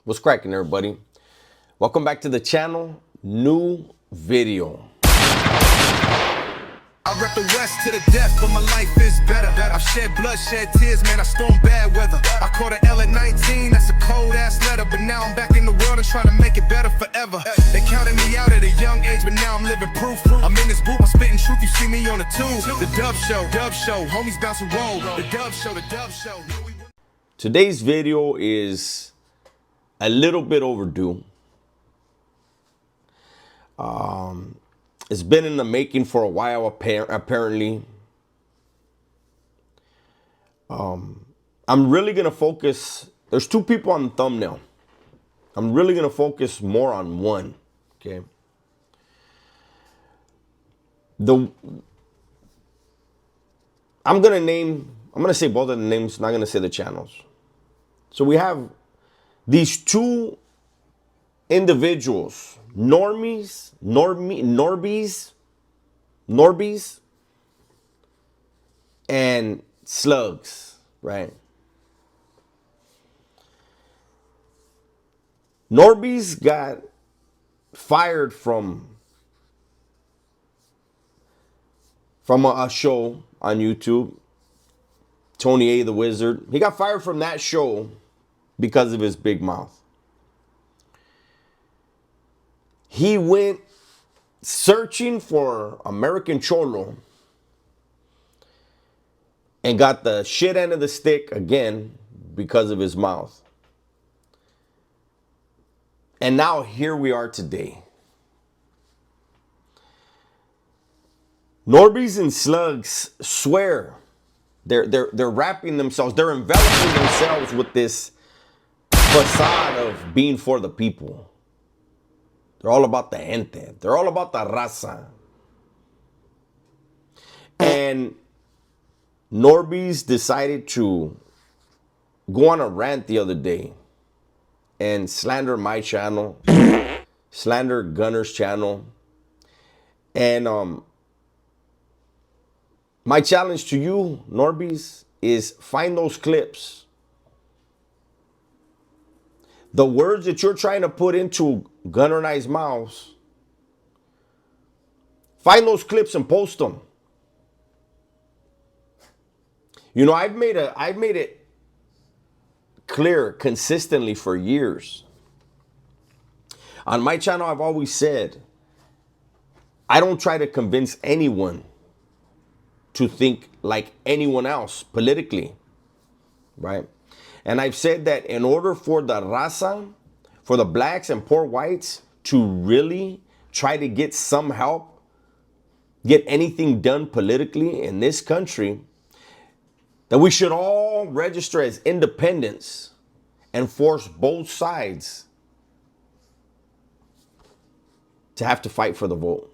What's cracking, everybody? Welcome back to the channel. New video. I rep the West to the death, but my life is better. I've shed blood, shed tears, man, I stormed bad weather. I caught an L at 19, that's a cold-ass letter. But now I'm back in the world and trying to make it better forever. They counted me out at a young age, but now I'm living proof. I'm in this booth, I'm spitting truth, you see me on the tube. The Dub Show, homies bounce and roll. The Dub Show. Today's video is a little bit overdue. It's been in the making for a while, apparently. I'm really going to focus. There's two people on the thumbnail. I'm really going to focus more on one. Okay. I'm going to say both of the names, not going to say the channels. So we have these two individuals, Norbies, and Slugs, right? Norbies got fired from a show on YouTube, Tony A. the Wizard. He got fired from that show because of his big mouth. He went searching for American Cholo and got the shit end of the stick again because of his mouth. And now here we are today. Norbies and Slugs swear they're wrapping themselves, they're enveloping themselves with this facade of being for the people. They're all about the gente. They're all about the raza. And Norbies decided to go on a rant the other day and slander my channel, slander Gunner's channel. And my challenge to you, Norbies, is find those clips. The words that you're trying to put into Gunner and I's mouths, find those clips and post them. You know, I've made it clear consistently for years. On my channel, I've always said, I don't try to convince anyone to think like anyone else politically, right? And I've said that in order for the raza, for the blacks and poor whites to really try to get some help, get anything done politically in this country, that we should all register as independents and force both sides to have to fight for the vote.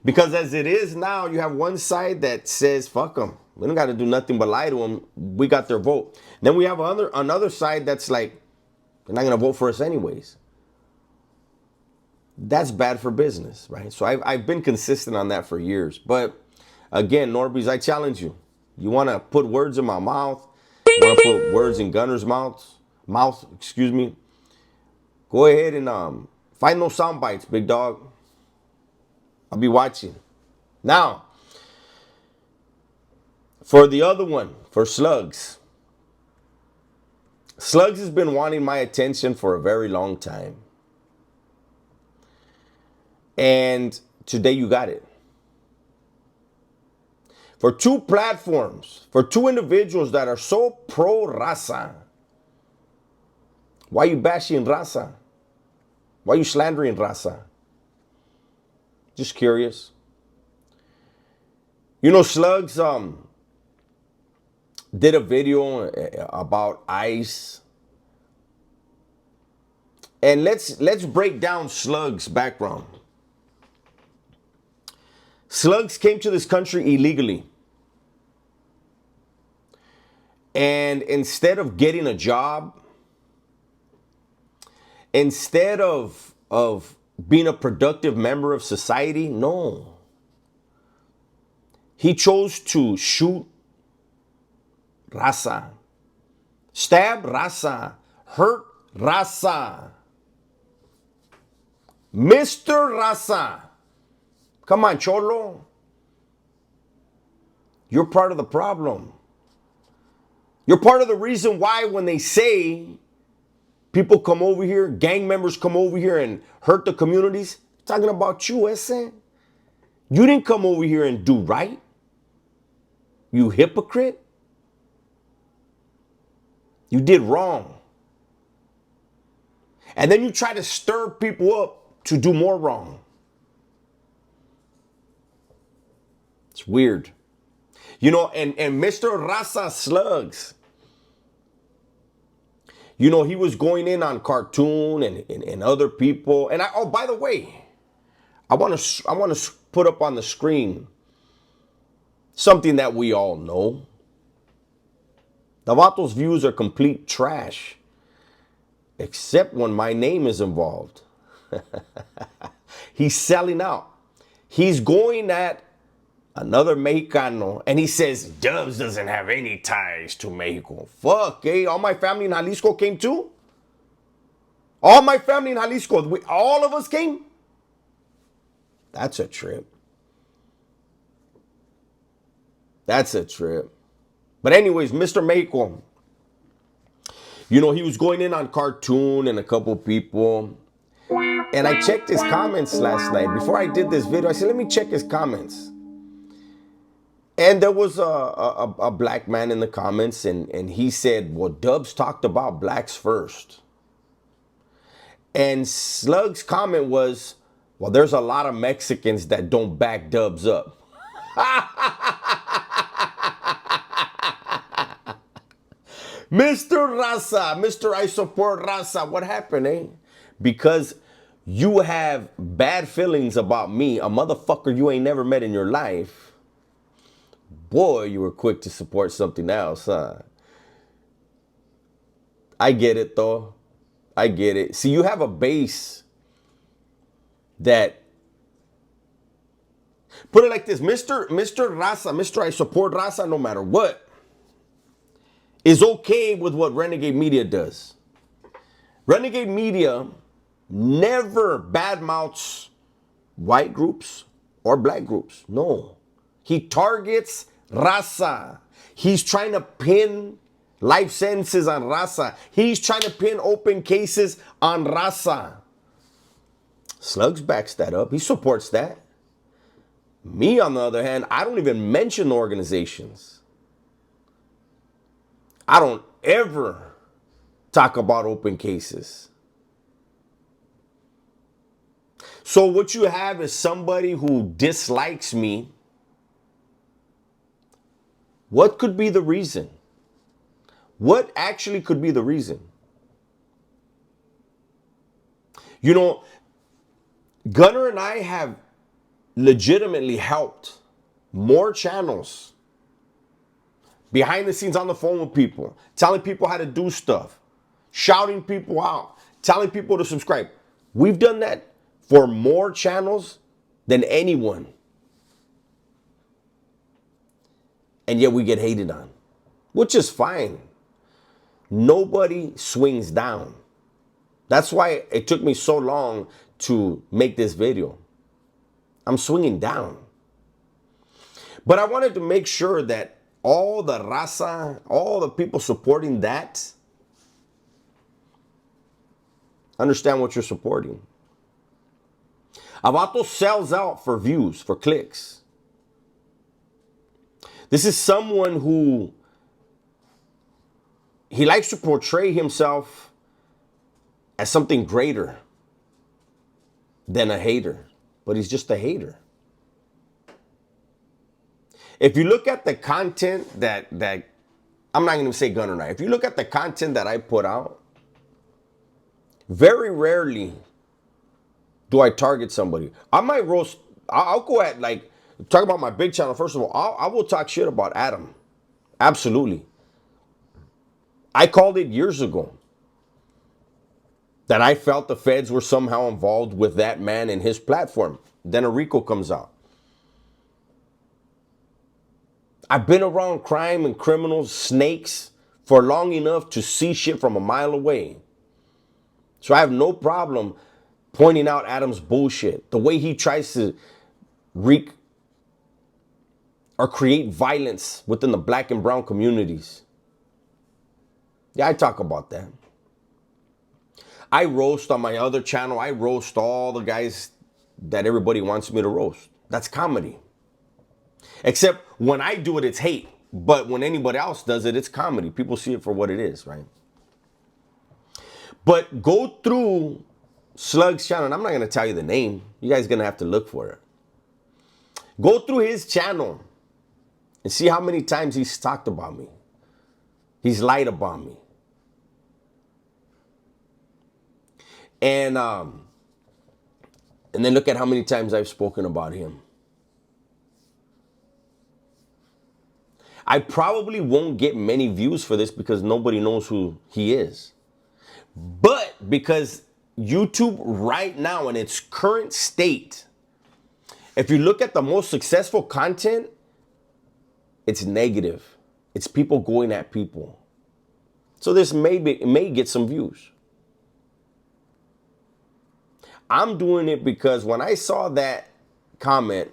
Because as it is now, you have one side that says, fuck them. We don't got to do nothing but lie to them. We got their vote. Then we have another side that's like, they're not going to vote for us anyways. That's bad for business, right? So I've been consistent on that for years. But again, Norbies, I challenge you. You want to put words in my mouth? You want to put words in Gunner's mouth? Go ahead and find those sound bites, big dog. I'll be watching. Now, for the other one, for Slugs. Slugs has been wanting my attention for a very long time. And today you got it. For two platforms, for two individuals that are so pro-raza, why are you bashing raza? Why are you slandering raza? Just curious. You know, Slugs did a video about ICE. And let's break down Slugs' background. Slugs came to this country illegally. And instead of getting a job, instead of being a productive member of society, no. He chose to shoot raza, stab raza, hurt Raza. Mr. Raza. Come on, Cholo. You're part of the problem. You're part of the reason why when they say people come over here, gang members come over here and hurt the communities, talking about you, ese. You didn't come over here and do right. You hypocrite. You did wrong. And then you try to stir people up to do more wrong. It's weird. You know, and Mr. Raza Slugs, you know, he was going in on Cartoon and other people. And oh, by the way, I want to put up on the screen something that we all know. The Vato's views are complete trash, except when my name is involved. He's selling out. He's going at another Mexicano, and he says, Dubs doesn't have any ties to Mexico. Fuck, eh? All my family in Jalisco came too? All my family in Jalisco, all of us came? That's a trip. That's a trip. But anyways, Mr. Mexico, you know, he was going in on Cartoon and a couple people. And I checked his comments last night. Before I did this video, I said, let me check his comments. And there was a black man in the comments, and he said, well, Dubs talked about blacks first. And Slug's comment was, well, there's a lot of Mexicans that don't back Dubs up. Mr. Raza, Mr. I support Raza, what happened, eh? Because you have bad feelings about me, a motherfucker you ain't never met in your life. Boy, you were quick to support something else, huh? I get it, though. I get it. See, you have a base that... Put it like this, Mr. Raza, Mr. I support Raza no matter what, is okay with what Renegade Media does. Renegade Media never badmouths white groups or black groups. No. He targets Raza. He's trying to pin life sentences on Raza. He's trying to pin open cases on Raza. Slugs backs that up. He supports that. Me, on the other hand, I don't even mention organizations. I don't ever talk about open cases. So what you have is somebody who dislikes me. What could be the reason? What actually could be the reason? You know, Gunner and I have legitimately helped more channels behind the scenes on the phone with people, telling people how to do stuff, shouting people out, telling people to subscribe. We've done that for more channels than anyone. And yet we get hated on, which is fine. Nobody swings down. That's why it took me so long to make this video. I'm swinging down. But I wanted to make sure that all the raza, all the people supporting that, understand what you're supporting. Avato sells out for views, for clicks. This is someone who, he likes to portray himself as something greater than a hater, but he's just a hater. If you look at the content that I'm not going to say Gunner and I, if you look at the content that I put out, very rarely do I target somebody. I might roast, I'll go at like, talk about my big channel. First of all, I will talk shit about Adam. Absolutely. I called it years ago that I felt the feds were somehow involved with that man and his platform. Then a RICO comes out. I've been around crime and criminals, snakes, for long enough to see shit from a mile away. So I have no problem pointing out Adam's bullshit. The way he tries to wreak or create violence within the black and brown communities. Yeah, I talk about that. I roast on my other channel. I roast all the guys that everybody wants me to roast. That's comedy. Except when I do it, it's hate. But when anybody else does it, it's comedy. People see it for what it is, right? But go through Slugs' channel, and I'm not going to tell you the name. You guys are going to have to look for it. Go through his channel and see how many times he's talked about me. He's lied about me. And then look at how many times I've spoken about him. I probably won't get many views for this because nobody knows who he is. But because YouTube right now in its current state, if you look at the most successful content, it's negative. It's people going at people. So this may get some views. I'm doing it because when I saw that comment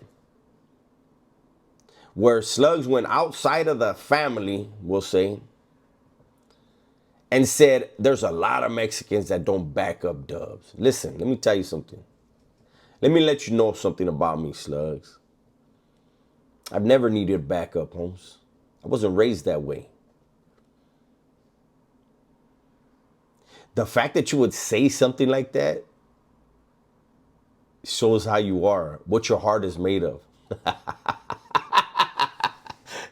where Slugs went outside of the family, we'll say, and said there's a lot of Mexicans that don't back up Dubs. Listen, let me tell you something. Let me let you know something about me, Slugs. I've never needed backup, Holmes. I wasn't raised that way. The fact that you would say something like that shows how you are, what your heart is made of.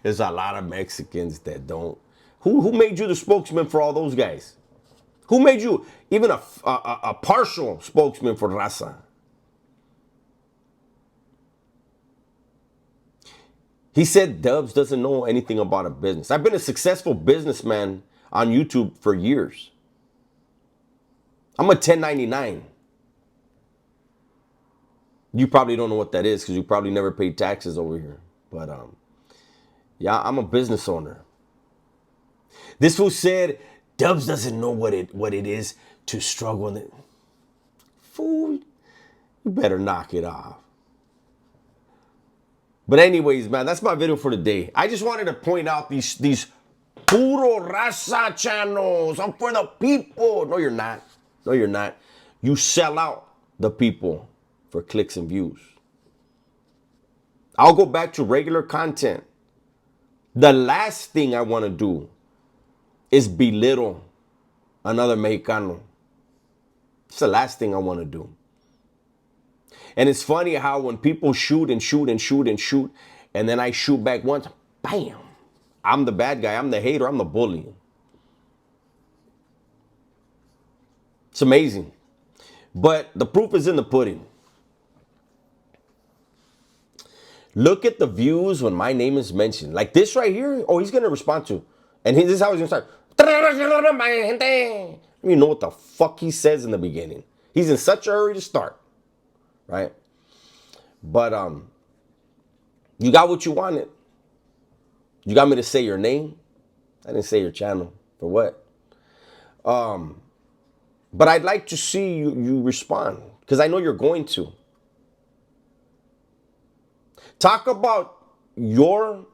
There's a lot of Mexicans that don't. Who made you the spokesman for all those guys? Who made you even a partial spokesman for Raza? He said Dubs doesn't know anything about a business. I've been a successful businessman on YouTube for years. I'm a 1099. You probably don't know what that is because you probably never paid taxes over here. But yeah, I'm a business owner. This fool said Dubs doesn't know what it is to struggle in it. Fool, you better knock it off. But anyways, man, that's my video for today. I just wanted to point out these puro raza channels. I'm for the people. No, you're not. No, you're not. You sell out the people for clicks and views. I'll go back to regular content. The last thing I want to do is belittle another Mexicano. It's the last thing I want to do. And it's funny how when people shoot and shoot and shoot and shoot, and then I shoot back once, bam, I'm the bad guy, I'm the hater, I'm the bully. It's amazing. But the proof is in the pudding. Look at the views when my name is mentioned. Like this right here, oh, he's going to respond to. And this is how he's going to start. You know what the fuck he says in the beginning. He's in such a hurry to start. Right? But you got what you wanted. You got me to say your name. I didn't say your channel. For what? But I'd like to see you respond. Because I know you're going to. Talk about your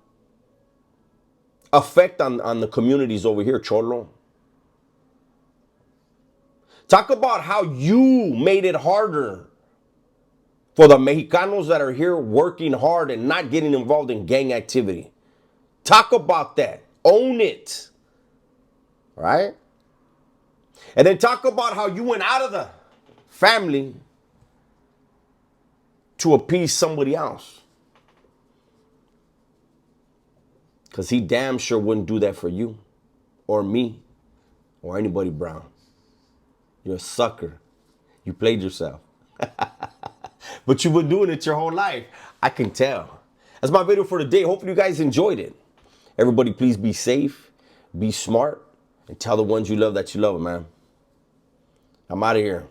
effect on the communities over here, Cholo. Talk about how you made it harder for the Mexicanos that are here working hard and not getting involved in gang activity. Talk about that. Own it. Right? And then talk about how you went out of the family to appease somebody else. Because he damn sure wouldn't do that for you or me or anybody brown. You're a sucker. You played yourself. But you've been doing it your whole life. I can tell. That's my video for today. Hopefully you guys enjoyed it. Everybody please be safe, be smart, and tell the ones you love that you love them, man. I'm out of here.